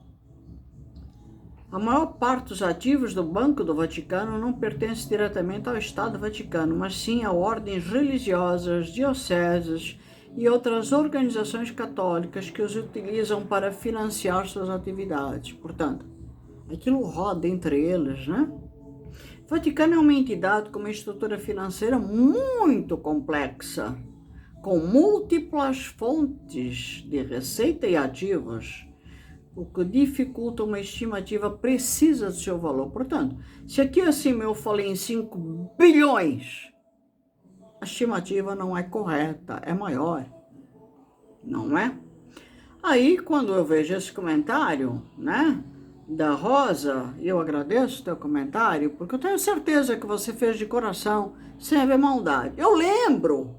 A maior parte dos ativos do Banco do Vaticano não pertence diretamente ao Estado Vaticano, mas sim a ordens religiosas, dioceses e outras organizações católicas que os utilizam para financiar suas atividades. Portanto, aquilo roda entre eles, né? O Vaticano é uma entidade com uma estrutura financeira muito complexa, com múltiplas fontes de receita e ativos, o que dificulta uma estimativa precisa do seu valor. Portanto, se aqui acima eu falei em 5 bilhões, a estimativa não é correta, é maior, não é? Aí, quando eu vejo esse comentário, né, da Rosa, eu agradeço o teu comentário, porque eu tenho certeza que você fez de coração, sem haver maldade. Eu lembro,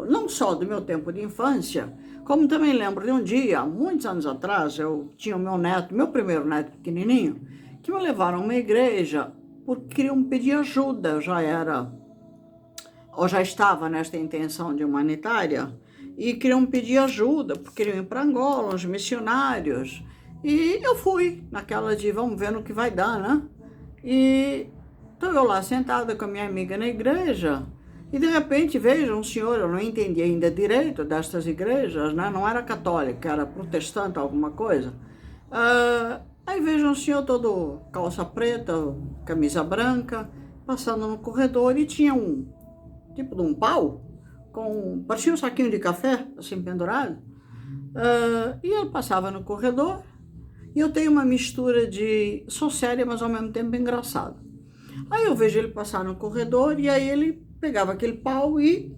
não só do meu tempo de infância, como também lembro de um dia, muitos anos atrás, eu tinha o meu neto, meu primeiro neto pequenininho, que me levaram a uma igreja porque queriam pedir ajuda. Eu já estava nesta intenção de humanitária e queriam pedir ajuda, porque queriam ir para Angola, uns missionários. E eu fui naquela de vamos ver no que vai dar, né? E estou eu lá sentada com a minha amiga na igreja e de repente vejo um senhor, eu não entendi ainda direito destas igrejas, né? Não era católica, era protestante, alguma coisa. Aí vejo um senhor todo calça preta, camisa branca, passando no corredor e tinha um tipo de um pau, parecia um saquinho de café, assim pendurado. E ele passava no corredor. E eu tenho uma mistura de sou séria, mas ao mesmo tempo engraçado. Aí eu vejo ele passar no corredor e aí ele pegava aquele pau e,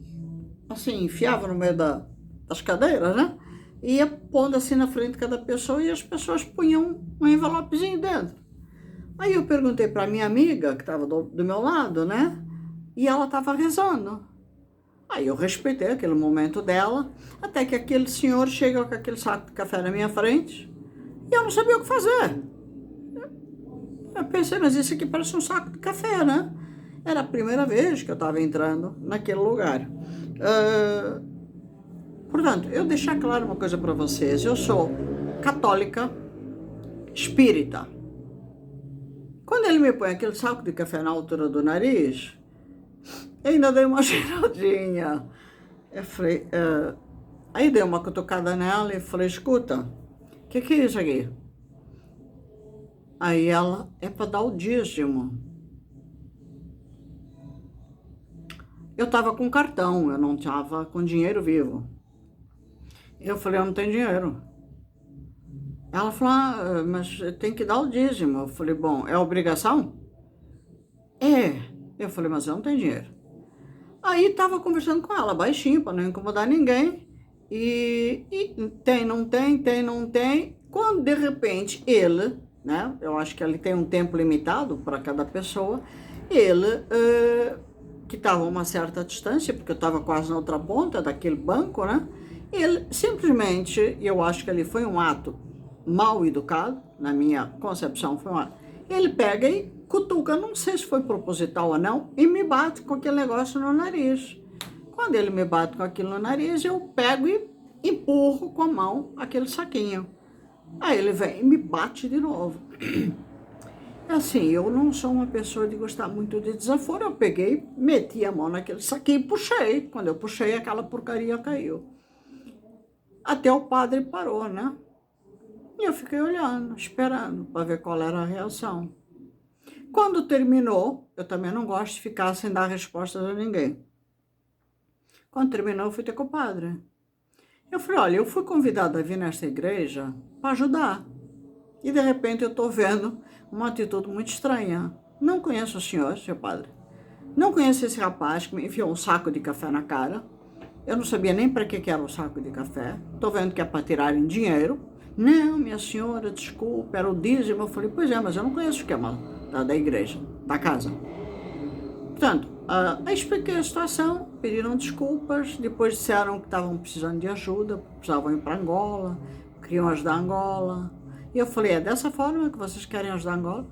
assim, enfiava no meio das cadeiras, né? E ia pondo assim na frente de cada pessoa e as pessoas punham um envelopezinho dentro. Aí eu perguntei para minha amiga, que estava do meu lado, né? E ela estava rezando. Aí eu respeitei aquele momento dela, até que aquele senhor chega com aquele saco de café na minha frente. E eu não sabia o que fazer. Eu pensei, mas isso aqui parece um saco de café, né? Era a primeira vez que eu estava entrando naquele lugar. Portanto, eu deixar claro uma coisa para vocês. Eu sou católica espírita. Quando ele me põe aquele saco de café na altura do nariz, eu ainda dei uma giradinha. Eu falei, aí dei uma cutucada nela e falei, escuta, o que é isso aqui? Aí ela, é para dar o dízimo. Eu estava com cartão, eu não estava com dinheiro vivo. Eu falei, eu não tenho dinheiro. Ela falou, mas tem que dar o dízimo. Eu falei, bom, é obrigação? É. Eu falei, mas eu não tenho dinheiro. Aí estava conversando com ela, baixinho, para não incomodar ninguém. E tem, não tem, tem, não tem. Quando, de repente, ele, né, eu acho que ele tem um tempo limitado para cada pessoa, ele, que estava a uma certa distância, porque eu estava quase na outra ponta daquele banco, né, ele simplesmente, eu acho que ali foi um ato mal educado, na minha concepção foi um ato, ele pega e cutuca, não sei se foi proposital ou não, e me bate com aquele negócio no nariz. Quando ele me bate com aquilo no nariz, eu pego e empurro com a mão aquele saquinho. Aí ele vem e me bate de novo. Assim, eu não sou uma pessoa de gostar muito de desaforo. Eu peguei, meti a mão naquele saquinho e puxei. Quando eu puxei, aquela porcaria caiu. Até o padre parou, né? E eu fiquei olhando, esperando, para ver qual era a reação. Quando terminou, eu também não gosto de ficar sem dar respostas a ninguém. Quando terminou, eu fui ter com o padre. Eu falei, olha, eu fui convidada a vir nesta igreja para ajudar. E de repente eu estou vendo uma atitude muito estranha. Não conheço o senhor, seu padre. Não conheço esse rapaz que me enfiou um saco de café na cara. Eu não sabia nem para que era o saco de café. Estou vendo que é para tirarem dinheiro. Não, minha senhora, desculpa, era o dízimo. Eu falei, pois é, mas eu não conheço o que é da igreja, da casa. Portanto, Aí expliquei a situação, pediram desculpas, depois disseram que estavam precisando de ajuda, precisavam ir para Angola, queriam ajudar Angola. E eu falei, é dessa forma que vocês querem ajudar Angola?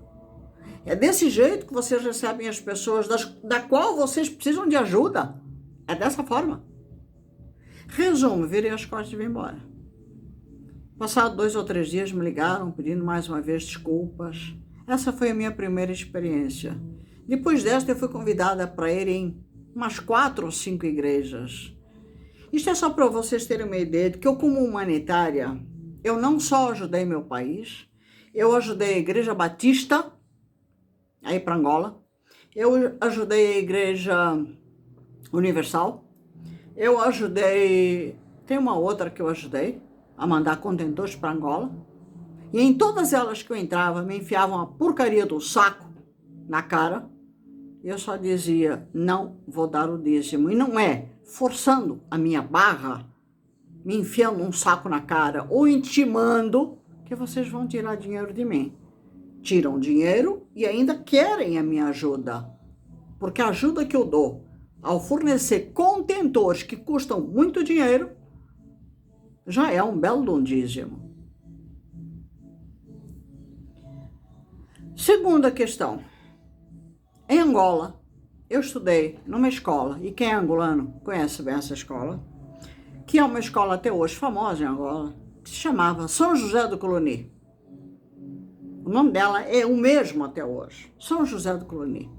É desse jeito que vocês recebem as pessoas da qual vocês precisam de ajuda? É dessa forma? Resumo, virei as costas e vim embora. Passado 2 ou 3 dias me ligaram pedindo mais uma vez desculpas. Essa foi a minha primeira experiência. Depois desta eu fui convidada para ir em umas 4 ou 5 igrejas. Isto é só para vocês terem uma ideia de que eu, como humanitária, eu não só ajudei meu país, eu ajudei a Igreja Batista a ir para Angola, eu ajudei a Igreja Universal, eu ajudei, tem uma outra que eu ajudei a mandar contentores para Angola, e em todas elas que eu entrava me enfiavam a porcaria do saco na cara, e eu só dizia, não vou dar o dízimo, e não é forçando a minha barra, me enfiando um saco na cara ou intimando que vocês vão tirar dinheiro de mim. Tiram dinheiro e ainda querem a minha ajuda, porque a ajuda que eu dou ao fornecer contentores que custam muito dinheiro já é um belo dízimo. Segunda questão. Em Angola, eu estudei numa escola, e quem é angolano conhece bem essa escola, que é uma escola até hoje famosa em Angola, que se chamava São José do Coloni. O nome dela é o mesmo até hoje, São José do Coloni.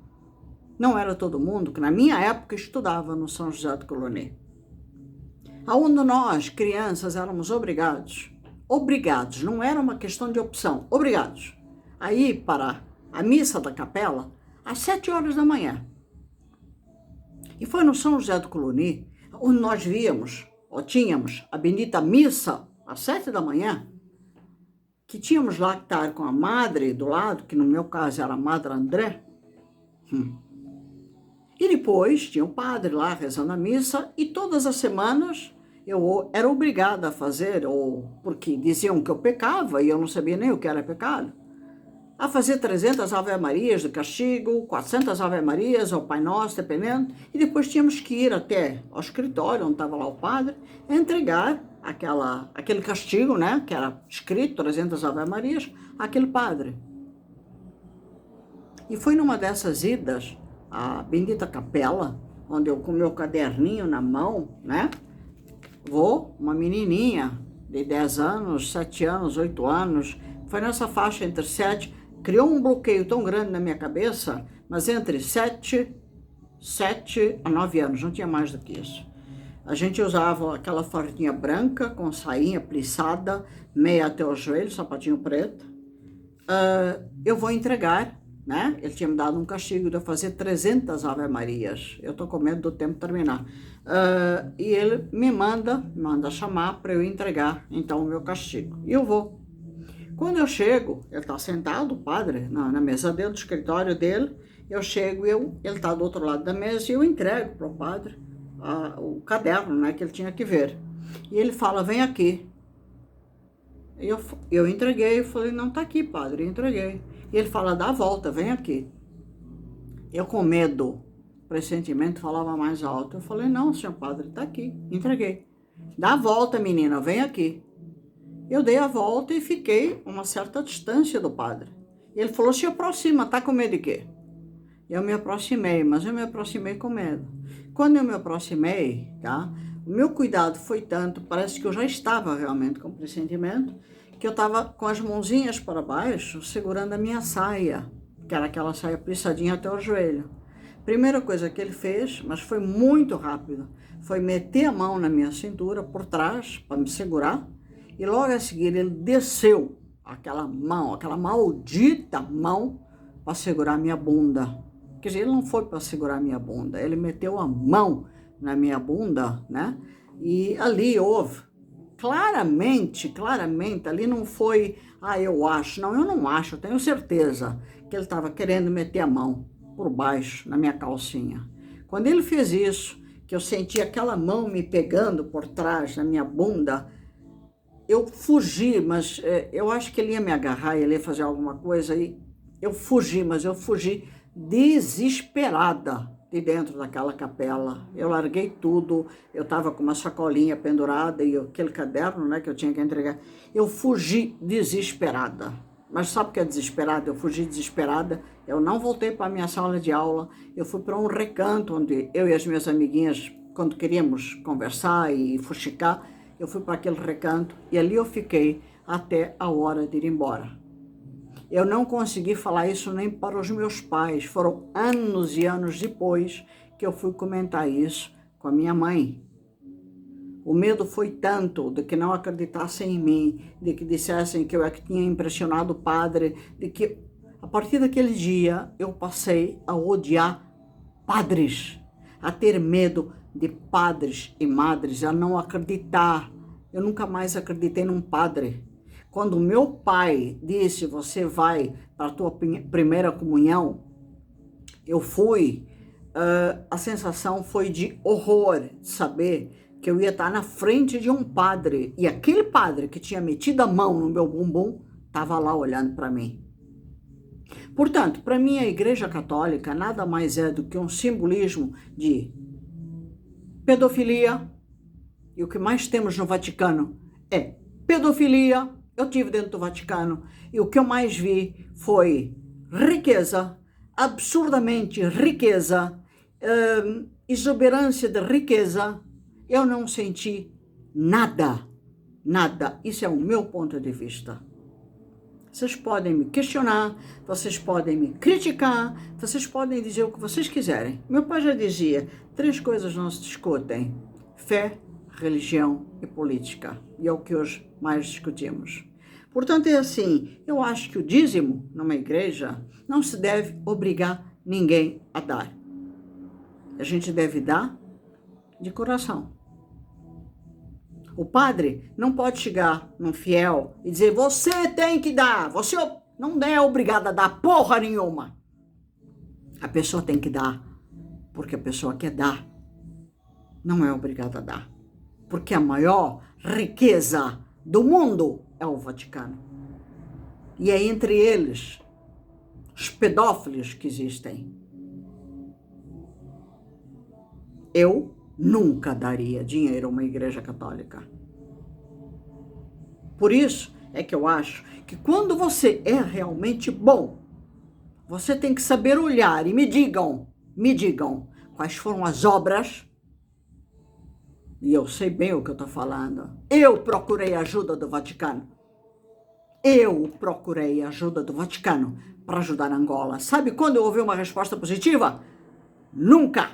Não era todo mundo que na minha época estudava no São José do Coloni. Aonde nós, crianças, éramos obrigados, não era uma questão de opção, obrigados, a ir para a missa da capela às 7 horas da manhã. E foi no São José do Coloni onde nós víamos, ou tínhamos, a bendita missa às 7 da manhã, que tínhamos lá que estar com a madre do lado, que no meu caso era a Madre André. E depois tinha o padre lá rezando a missa, e todas as semanas eu era obrigada a fazer, ou porque diziam que eu pecava e eu não sabia nem o que era pecado, a fazer 300 Ave-Marias de castigo, 400 Ave-Marias ao Pai Nosso, dependendo, e depois tínhamos que ir até ao escritório, onde estava lá o padre, entregar aquele castigo, né, que era escrito, 300 Ave-Marias, àquele padre. E foi numa dessas idas, à bendita capela, onde eu com meu caderninho na mão, né, uma menininha de 10 anos, 7 anos, 8 anos, foi nessa faixa entre 7, criou um bloqueio tão grande na minha cabeça, mas entre 7 a 9 anos, não tinha mais do que isso. A gente usava aquela fardinha branca, com sainha plissada, meia até o joelho, sapatinho preto. Eu vou entregar, né? Ele tinha me dado um castigo de eu fazer 300 Ave-Marias. Eu tô com medo do tempo terminar. E ele me manda chamar para eu entregar, então, o meu castigo. E eu vou. Quando eu chego, ele está sentado, o padre, na mesa dele, do escritório dele. Eu chego, ele está do outro lado da mesa e eu entrego para o padre o caderno, né, que ele tinha que ver. E ele fala, vem aqui. E eu entreguei, eu falei, não, tá aqui, padre, eu entreguei. E ele fala, dá a volta, vem aqui. Eu com medo, pressentimento, falava mais alto. Eu falei, não, senhor padre, tá aqui, entreguei. Dá a volta, menina, vem aqui. Eu dei a volta e fiquei a uma certa distância do padre. E ele falou, se aproxima, tá com medo de quê? Eu me aproximei, mas eu me aproximei com medo. Quando eu me aproximei, tá? O meu cuidado foi tanto, parece que eu já estava realmente com pressentimento, que eu estava com as mãozinhas para baixo, segurando a minha saia, que era aquela saia plissadinha até o joelho. Primeira coisa que ele fez, mas foi muito rápido, foi meter a mão na minha cintura por trás, para me segurar, e logo a seguir ele desceu aquela mão, aquela maldita mão, para segurar a minha bunda. Quer dizer, ele não foi para segurar a minha bunda, ele meteu a mão na minha bunda, né? E ali houve, claramente, ali não foi, eu acho, não, eu não acho, eu tenho certeza que ele estava querendo meter a mão por baixo na minha calcinha. Quando ele fez isso, que eu senti aquela mão me pegando por trás na minha bunda, eu fugi, mas eu acho que ele ia me agarrar, ele ia fazer alguma coisa, e eu fugi, mas eu fugi desesperada, de dentro daquela capela. Eu larguei tudo, eu estava com uma sacolinha pendurada e aquele caderno, né, que eu tinha que entregar. Eu fugi desesperada. Mas sabe o que é desesperada? Eu fugi desesperada, eu não voltei para a minha sala de aula, eu fui para um recanto onde eu e as minhas amiguinhas, quando queríamos conversar e fuxicar, eu fui para aquele recanto e ali eu fiquei até a hora de ir embora. Eu não consegui falar isso nem para os meus pais. Foram anos e anos depois que eu fui comentar isso com a minha mãe. O medo foi tanto de que não acreditassem em mim, de que dissessem que eu é que tinha impressionado o padre, de que a partir daquele dia eu passei a odiar padres, a ter medo de padres e madres, a não acreditar. Eu nunca mais acreditei num padre. Quando meu pai disse, você vai para a tua primeira comunhão, eu fui, a sensação foi de horror, de saber que eu ia estar na frente de um padre, e aquele padre que tinha metido a mão no meu bumbum, estava lá olhando para mim. Portanto, para mim a Igreja Católica nada mais é do que um simbolismo de pedofilia, e o que mais temos no Vaticano é pedofilia. Eu estive dentro do Vaticano e o que eu mais vi foi riqueza, absurdamente riqueza, exuberância de riqueza. Eu não senti nada, nada. Isso é o meu ponto de vista. Vocês podem me questionar, vocês podem me criticar, vocês podem dizer o que vocês quiserem. Meu pai já dizia, 3 coisas não se discutem: fé, religião e política. E é o que hoje mais discutimos. Portanto, é assim, eu acho que o dízimo numa igreja não se deve obrigar ninguém a dar. A gente deve dar de coração. O padre não pode chegar num fiel e dizer, você tem que dar, você não é obrigado a dar porra nenhuma. A pessoa tem que dar, porque a pessoa quer dar, não é obrigada a dar. Porque a maior riqueza do mundo é o Vaticano. E é entre eles, os pedófilos que existem. Eu nunca daria dinheiro a uma igreja católica. Por isso é que eu acho que quando você é realmente bom, você tem que saber olhar e me digam quais foram as obras. E eu sei bem o que eu estou falando. Eu procurei ajuda do Vaticano. Eu procurei ajuda do Vaticano para ajudar Angola. Sabe quando eu ouvi uma resposta positiva? Nunca!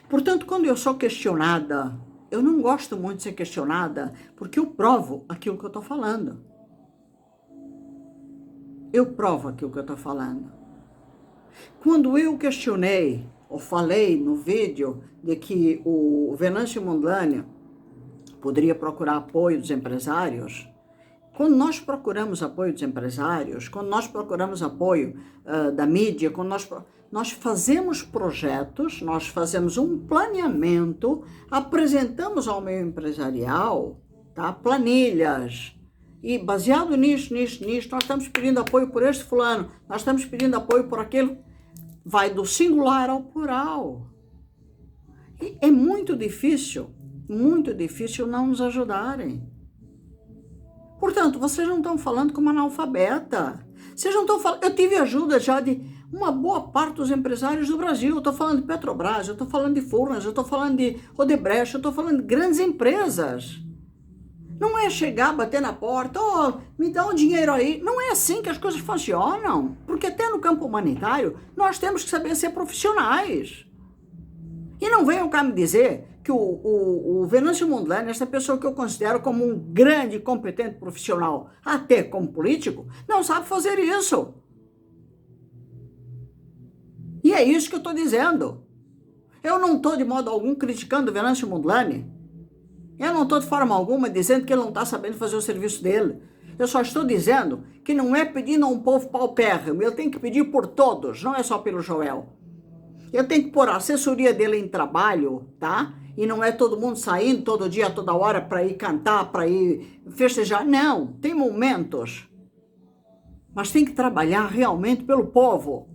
Portanto, quando eu sou questionada, eu não gosto muito de ser questionada, porque eu provo aquilo que eu estou falando. Eu provo aquilo que eu estou falando. Quando eu questionei, ou falei no vídeo, de que o Venâncio Mondlane poderia procurar apoio dos empresários, quando nós procuramos apoio dos empresários, quando nós procuramos apoio da mídia, quando nós fazemos projetos, nós fazemos um planeamento, apresentamos ao meio empresarial, tá, planilhas, e baseado nisso, nós estamos pedindo apoio por este fulano, nós estamos pedindo apoio por aquele, vai do singular ao plural. E é muito difícil não nos ajudarem. Portanto, vocês não estão falando como analfabeta. Vocês não estão falando. Eu tive ajuda já de uma boa parte dos empresários do Brasil. Eu estou falando de Petrobras, eu estou falando de Furnas, eu estou falando de Odebrecht, eu estou falando de grandes empresas. Não é chegar, bater na porta, me dá um dinheiro aí. Não é assim que as coisas funcionam. Porque até no campo humanitário, nós temos que saber ser profissionais. E não venham cá me dizer que o Venâncio Mondlane, essa pessoa que eu considero como um grande e competente profissional, até como político, não sabe fazer isso. E é isso que eu estou dizendo. Eu não estou de modo algum criticando o Venâncio Mondlane. Eu não estou de forma alguma dizendo que ele não está sabendo fazer o serviço dele. Eu só estou dizendo que não é pedindo a um povo paupérrimo, ele tem que pedir por todos, não é só pelo Joel. Eu tenho que pôr a assessoria dele em trabalho, tá? E não é todo mundo saindo todo dia, toda hora para ir cantar, para ir festejar. Não, tem momentos. Mas tem que trabalhar realmente pelo povo.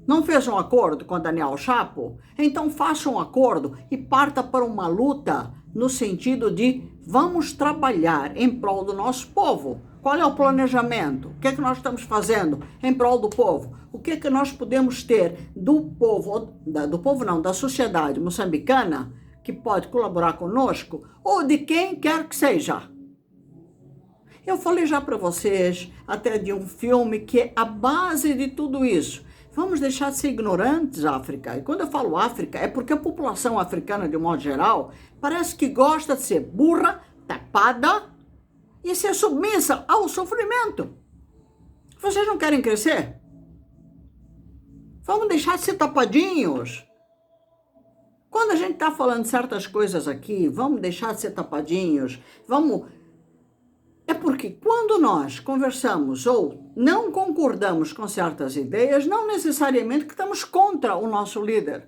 Não fez um acordo com Daniel Chapo? Então faça um acordo e parta para uma luta no sentido de vamos trabalhar em prol do nosso povo. Qual é o planejamento? O que é que nós estamos fazendo em prol do povo? O que é que nós podemos ter do povo não, da sociedade moçambicana que pode colaborar conosco ou de quem quer que seja? Eu falei já para vocês até de um filme que é a base de tudo isso. Vamos deixar de ser ignorantes, África. E quando eu falo África, é porque a população africana, de um modo geral, parece que gosta de ser burra, tapada e ser submissa ao sofrimento. Vocês não querem crescer? Vamos deixar de ser tapadinhos. Quando a gente está falando certas coisas aqui, vamos deixar de ser tapadinhos, vamos... É porque quando nós conversamos ou não concordamos com certas ideias, não necessariamente que estamos contra o nosso líder.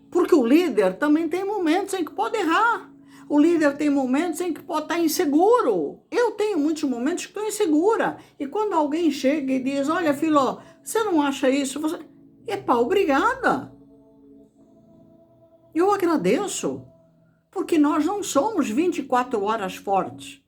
Porque o líder também tem momentos em que pode errar. O líder tem momentos em que pode estar inseguro. Eu tenho muitos momentos que estou insegura. E quando alguém chega e diz, olha, filho, você não acha isso? Você... Epa, obrigada. Eu agradeço. Porque nós não somos 24 horas fortes.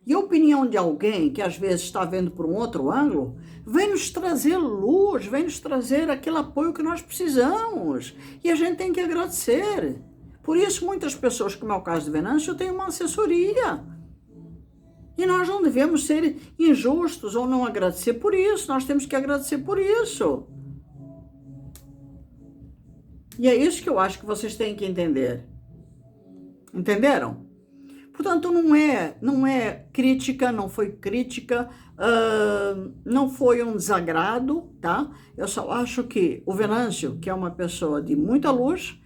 E a opinião de alguém que às vezes está vendo por um outro ângulo, vem nos trazer luz, vem nos trazer aquele apoio que nós precisamos. E a gente tem que agradecer. Por isso, muitas pessoas, como é o caso de Venâncio, têm uma assessoria. E nós não devemos ser injustos ou não agradecer por isso. Nós temos que agradecer por isso. E é isso que eu acho que vocês têm que entender. Entenderam? Portanto, não é crítica, não foi crítica, não foi um desagrado, tá? Eu só acho que o Venâncio, que é uma pessoa de muita luz,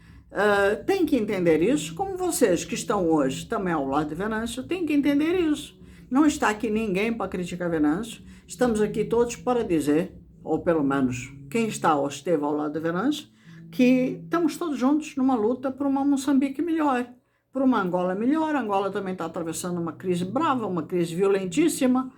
tem que entender isso, como vocês que estão hoje também ao lado de Venâncio, tem que entender isso. Não está aqui ninguém para criticar Venâncio, estamos aqui todos para dizer, ou pelo menos quem está ou esteve ao lado de Venâncio, que estamos todos juntos numa luta por uma Moçambique melhor. Por uma Angola melhor. A Angola também está atravessando uma crise brava, uma crise violentíssima,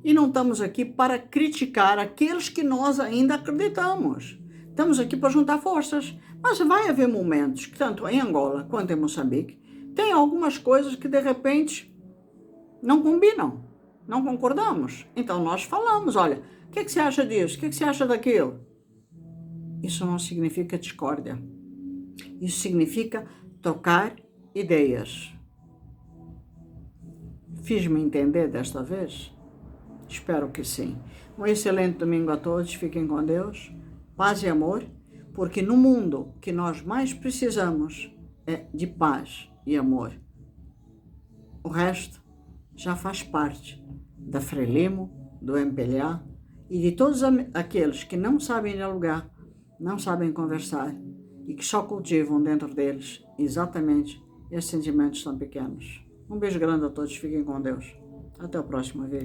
e não estamos aqui para criticar aqueles que nós ainda acreditamos. Estamos aqui para juntar forças, mas vai haver momentos que tanto em Angola quanto em Moçambique tem algumas coisas que de repente não combinam, não concordamos. Então nós falamos, olha, o que você acha disso? O que você acha daquilo? Isso não significa discórdia. Isso significa trocar ideias. Fiz-me entender desta vez? Espero que sim. Um excelente domingo a todos, fiquem com Deus, paz e amor, porque no mundo que nós mais precisamos é de paz e amor. O resto já faz parte da Frelimo, do MPLA e de todos aqueles que não sabem dialogar, não sabem conversar e que só cultivam dentro deles exatamente esses sentimentos tão pequenos. Um beijo grande a todos, fiquem com Deus. Até o próximo vídeo.